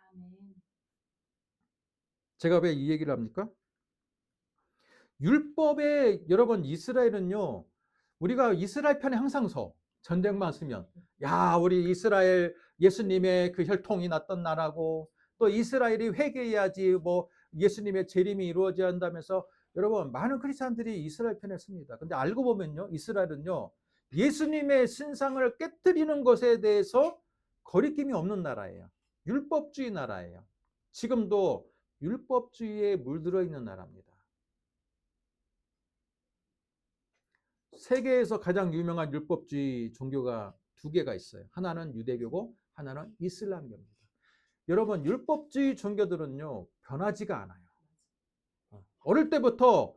제가 왜 이 얘기를 합니까? 율법에 여러분 이스라엘은요 우리가 이스라엘 편에 항상 서 전쟁만 쓰면 야 우리 이스라엘 예수님의 그 혈통이 났던 나라고 또 이스라엘이 회개해야지 뭐 예수님의 재림이 이루어져야 한다면서 여러분 많은 크리스찬들이 이스라엘 편에 씁니다. 근데 알고 보면요 이스라엘은요 예수님의 신상을 깨뜨리는 것에 대해서 거리낌이 없는 나라예요. 율법주의 나라예요. 지금도 율법주의에 물들어 있는 나라입니다. 세계에서 가장 유명한 율법주의 종교가 두 개가 있어요. 하나는 유대교고 하나는 이슬람교입니다. 여러분, 율법주의 종교들은요, 변하지가 않아요. 어릴 때부터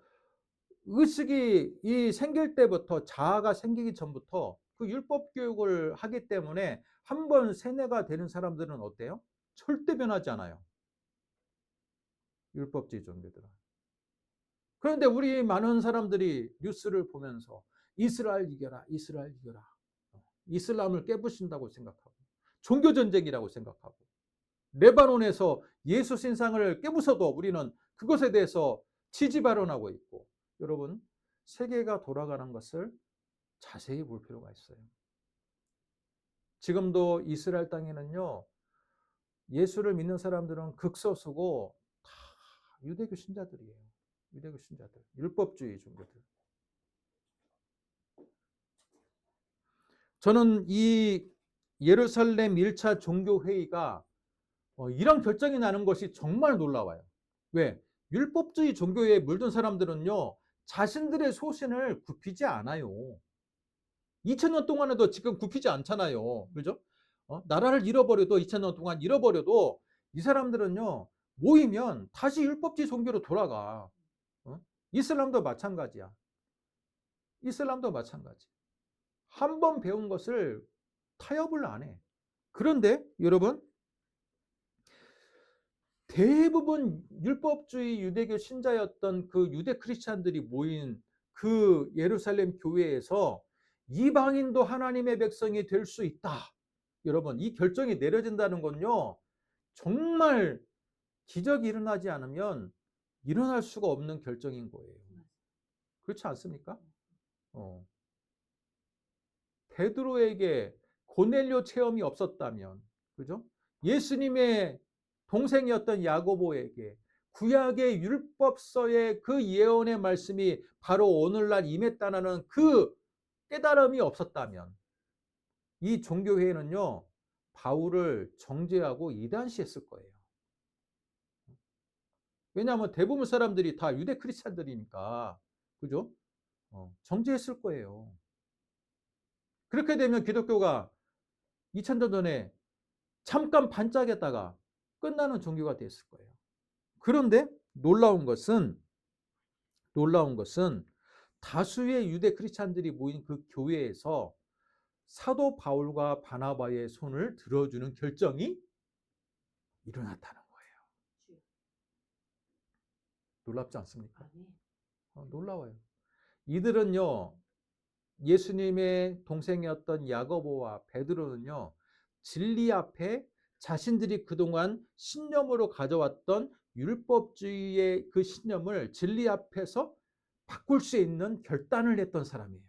의식이 생길 때부터, 자아가 생기기 전부터 그 율법 교육을 하기 때문에 한번 세뇌가 되는 사람들은 어때요? 절대 변하지 않아요. 율법주의 종교들은. 그런데 우리 많은 사람들이 뉴스를 보면서 이스라엘 이겨라, 이스라엘 이겨라. 이슬람을 깨부신다고 생각하고, 종교전쟁이라고 생각하고, 레바논에서 예수 신상을 깨부숴도 우리는 그것에 대해서 지지 발언하고 있고, 여러분, 세계가 돌아가는 것을 자세히 볼 필요가 있어요. 지금도 이스라엘 땅에는요, 예수를 믿는 사람들은 극소수고 다 유대교 신자들이에요. 유대교 신자들, 율법주의 종교들. 저는 이 예루살렘 1차 종교회의가 이런 결정이 나는 것이 정말 놀라워요. 왜? 율법주의 종교에 물든 사람들은요, 자신들의 소신을 굽히지 않아요. 2000년 동안에도 지금 굽히지 않잖아요. 그죠? 나라를 잃어버려도 2000년 동안 잃어버려도 이 사람들은요, 모이면 다시 율법주의 종교로 돌아가. 이슬람도 마찬가지야. 이슬람도 마찬가지. 한 번 배운 것을 타협을 안 해. 그런데 여러분, 대부분 율법주의 유대교 신자였던 그 유대 크리스찬들이 모인 그 예루살렘 교회에서 이방인도 하나님의 백성이 될 수 있다. 여러분, 이 결정이 내려진다는 건요, 정말 기적이 일어나지 않으면 일어날 수가 없는 결정인 거예요. 그렇지 않습니까? 베드로에게 고넬료 체험이 없었다면, 그죠? 예수님의 동생이었던 야고보에게 구약의 율법서의 그 예언의 말씀이 바로 오늘날 임했다는 그 깨달음이 없었다면, 이 종교회의는요, 바울을 정죄하고 이단시했을 거예요. 왜냐하면 대부분 사람들이 다 유대 크리스찬들이니까, 그죠? 정죄했을 거예요. 그렇게 되면 기독교가 2000년 전에 잠깐 반짝였다가 끝나는 종교가 됐을 거예요. 그런데 놀라운 것은 다수의 유대 크리스찬들이 모인 그 교회에서 사도 바울과 바나바의 손을 들어주는 결정이 일어났다는 거예요. 놀랍지 않습니까? 놀라워요. 이들은요, 예수님의 동생이었던 야고보와 베드로는요, 진리 앞에 자신들이 그동안 신념으로 가져왔던 율법주의의 그 신념을 진리 앞에서 바꿀 수 있는 결단을 했던 사람이에요.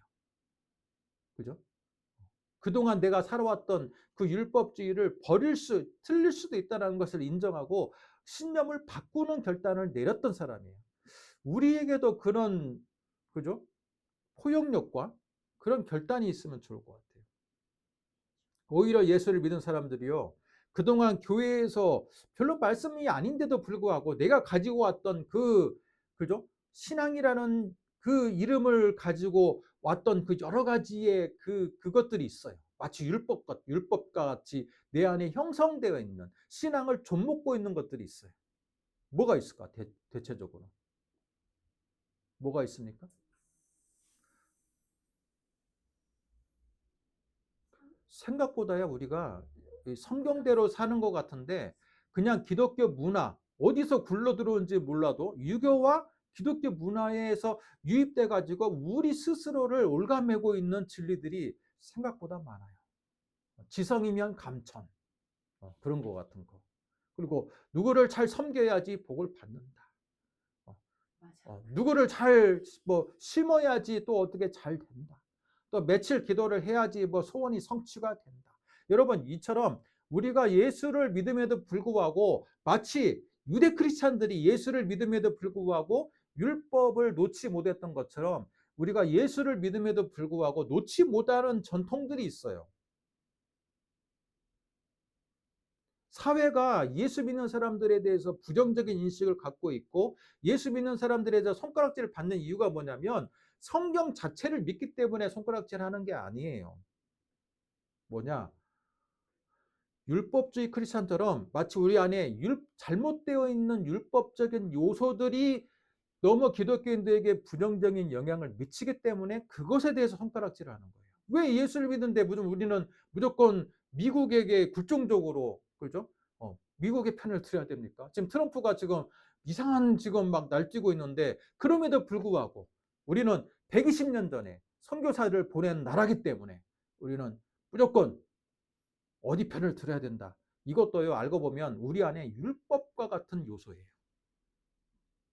그죠? 그동안 내가 살아왔던 그 율법주의를 틀릴 수도 있다는 것을 인정하고 신념을 바꾸는 결단을 내렸던 사람이에요. 우리에게도 그런, 그죠? 포용력과 그런 결단이 있으면 좋을 것 같아요. 오히려 예수를 믿은 사람들이요, 그동안 교회에서 별로 말씀이 아닌데도 불구하고 내가 가지고 왔던 그죠? 신앙이라는 그 이름을 가지고 왔던 그 여러 가지의 그것들이 있어요. 마치 율법과 같이 내 안에 형성되어 있는 신앙을 좀먹고 있는 것들이 있어요. 뭐가 있을까? 대체적으로. 뭐가 있습니까? 생각보다야 우리가 성경대로 사는 것 같은데 그냥 기독교 문화, 어디서 굴러 들어온지 몰라도 유교와 기독교 문화에서 유입돼 가지고 우리 스스로를 올가매고 있는 진리들이 생각보다 많아요. 지성이면 감천, 그런 것 같은 거. 그리고 누구를 잘 섬겨야지 복을 받는다. 누구를 잘 심어야지 또 어떻게 잘 된다. 또 며칠 기도를 해야지 소원이 성취가 된다. 여러분, 이처럼 우리가 예수를 믿음에도 불구하고 마치 유대 크리스찬들이 예수를 믿음에도 불구하고 율법을 놓지 못했던 것처럼 우리가 예수를 믿음에도 불구하고 놓지 못하는 전통들이 있어요. 사회가 예수 믿는 사람들에 대해서 부정적인 인식을 갖고 있고 예수 믿는 사람들에 대해서 손가락질을 받는 이유가 뭐냐면 성경 자체를 믿기 때문에 손가락질하는 게 아니에요. 뭐냐? 율법주의 크리스천처럼 마치 우리 안에 잘못되어 있는 율법적인 요소들이 너무 기독교인들에게 부정적인 영향을 미치기 때문에 그것에 대해서 손가락질을 하는 거예요. 왜 예수를 믿는데 우리는 무조건 미국에게 굴종적으로, 그죠? 미국의 편을 들어야 됩니까? 지금 트럼프가 지금 이상한 지금 막 날뛰고 있는데 그럼에도 불구하고 우리는 120년 전에 선교사를 보낸 나라기 때문에 우리는 무조건 어디 편을 들어야 된다. 이것도요, 알고 보면 우리 안에 율법과 같은 요소예요.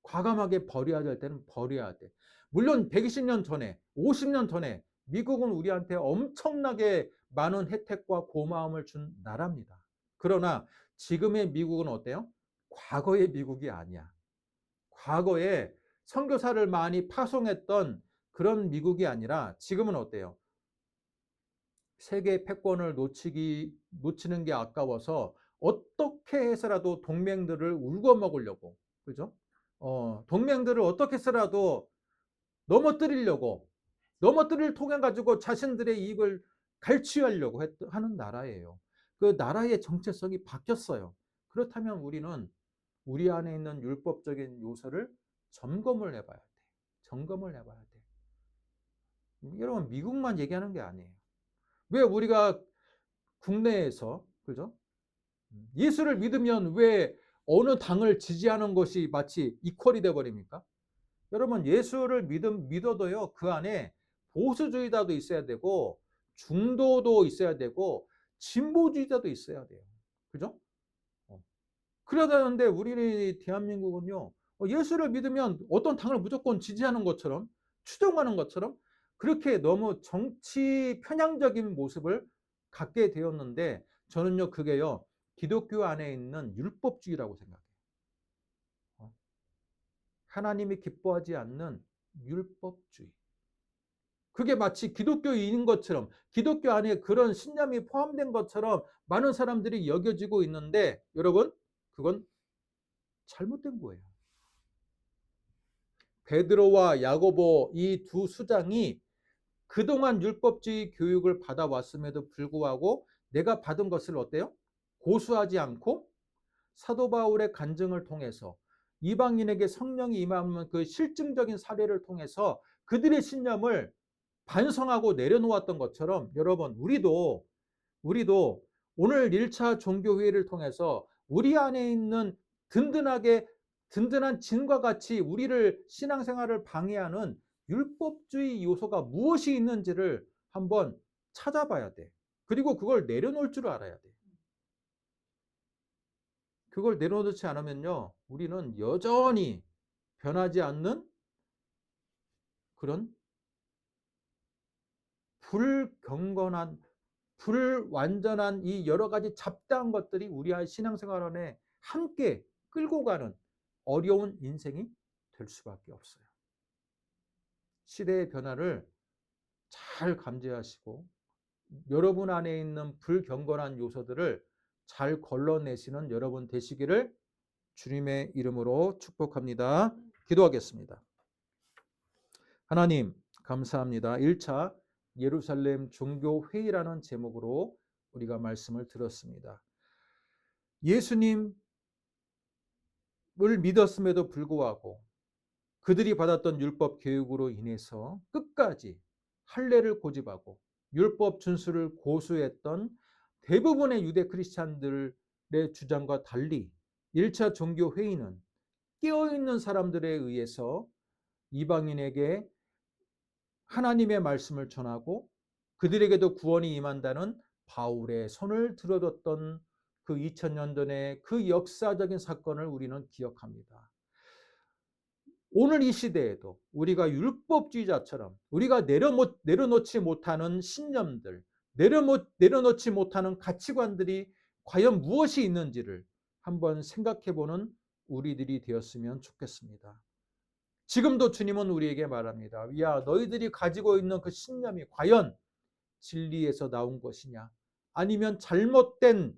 과감하게 버려야 될 때는 버려야 돼. 물론 120년 전에, 50년 전에 미국은 우리한테 엄청나게 많은 혜택과 고마움을 준 나라입니다. 그러나 지금의 미국은 어때요? 과거의 미국이 아니야. 과거에 선교사를 많이 파송했던 그런 미국이 아니라 지금은 어때요? 세계 패권을 놓치는 게 아까워서 어떻게 해서라도 동맹들을 울고 먹으려고, 그죠? 동맹들을 어떻게 해서라도 넘어뜨릴 통해 가지고 자신들의 이익을 갈취하려고 하는 나라예요. 그 나라의 정체성이 바뀌었어요. 그렇다면 우리는 우리 안에 있는 율법적인 요소를 점검을 해봐야 돼. 점검을 해봐야 돼. 여러분, 미국만 얘기하는 게 아니에요. 왜 우리가 국내에서, 그죠? 예수를 믿으면 왜 어느 당을 지지하는 것이 마치 이퀄이 돼 버립니까? 여러분, 예수를 믿어도요, 그 안에 보수주의자도 있어야 되고 중도도 있어야 되고 진보주의자도 있어야 돼요. 그죠? 그래야 되는데 우리 대한민국은요, 예수를 믿으면 어떤 당을 무조건 지지하는 것처럼 추종하는 것처럼 그렇게 너무 정치 편향적인 모습을 갖게 되었는데 저는요, 그게요, 기독교 안에 있는 율법주의라고 생각해요. 하나님이 기뻐하지 않는 율법주의. 그게 마치 기독교인인 것처럼 기독교 안에 그런 신념이 포함된 것처럼 많은 사람들이 여겨지고 있는데 여러분, 그건 잘못된 거예요. 베드로와 야고보 이 두 수장이 그동안 율법주의 교육을 받아왔음에도 불구하고 내가 받은 것을 어때요? 고수하지 않고 사도 바울의 간증을 통해서 이방인에게 성령이 임하는 그 실증적인 사례를 통해서 그들의 신념을 반성하고 내려놓았던 것처럼 여러분, 우리도 오늘 1차 종교회의를 통해서 우리 안에 있는 든든한 진과 같이 우리를 신앙생활을 방해하는 율법주의 요소가 무엇이 있는지를 한번 찾아봐야 돼. 그리고 그걸 내려놓을 줄 알아야 돼. 그걸 내려놓지 않으면요, 우리는 여전히 변하지 않는 그런 불완전한 이 여러 가지 잡다한 것들이 우리의 신앙생활 안에 함께 끌고 가는 어려운 인생이 될 수밖에 없어요. 시대의 변화를 잘 감지하시고 여러분 안에 있는 불경건한 요소들을 잘 걸러내시는 여러분 되시기를 주님의 이름으로 축복합니다. 기도하겠습니다. 하나님, 감사합니다. 1차 예루살렘 종교회의라는 제목으로 우리가 말씀을 들었습니다. 예수님을 믿었음에도 불구하고 그들이 받았던 율법 교육으로 인해서 끝까지 할례를 고집하고 율법 준수를 고수했던 대부분의 유대 크리스찬들의 주장과 달리 1차 종교회의는 깨어있는 사람들에 의해서 이방인에게 하나님의 말씀을 전하고 그들에게도 구원이 임한다는 바울의 손을 들어뒀던 그 2000년 전의 그 역사적인 사건을 우리는 기억합니다. 오늘 이 시대에도 우리가 율법주의자처럼 우리가 내려놓지 못하는 신념들, 내려놓지 못하는 가치관들이 과연 무엇이 있는지를 한번 생각해보는 우리들이 되었으면 좋겠습니다. 지금도 주님은 우리에게 말합니다. 야, 너희들이 가지고 있는 그 신념이 과연 진리에서 나온 것이냐? 아니면 잘못된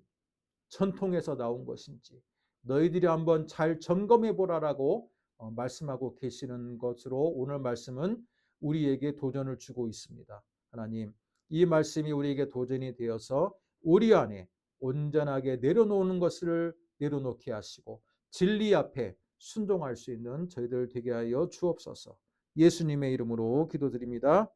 전통에서 나온 것인지 너희들이 한번 잘 점검해 보라라고 말씀하고 계시는 것으로 오늘 말씀은 우리에게 도전을 주고 있습니다. 하나님, 이 말씀이 우리에게 도전이 되어서 우리 안에 온전하게 내려놓는 것을 내려놓게 하시고 진리 앞에 순종할 수 있는 저희들 되게 하여 주옵소서. 예수님의 이름으로 기도드립니다.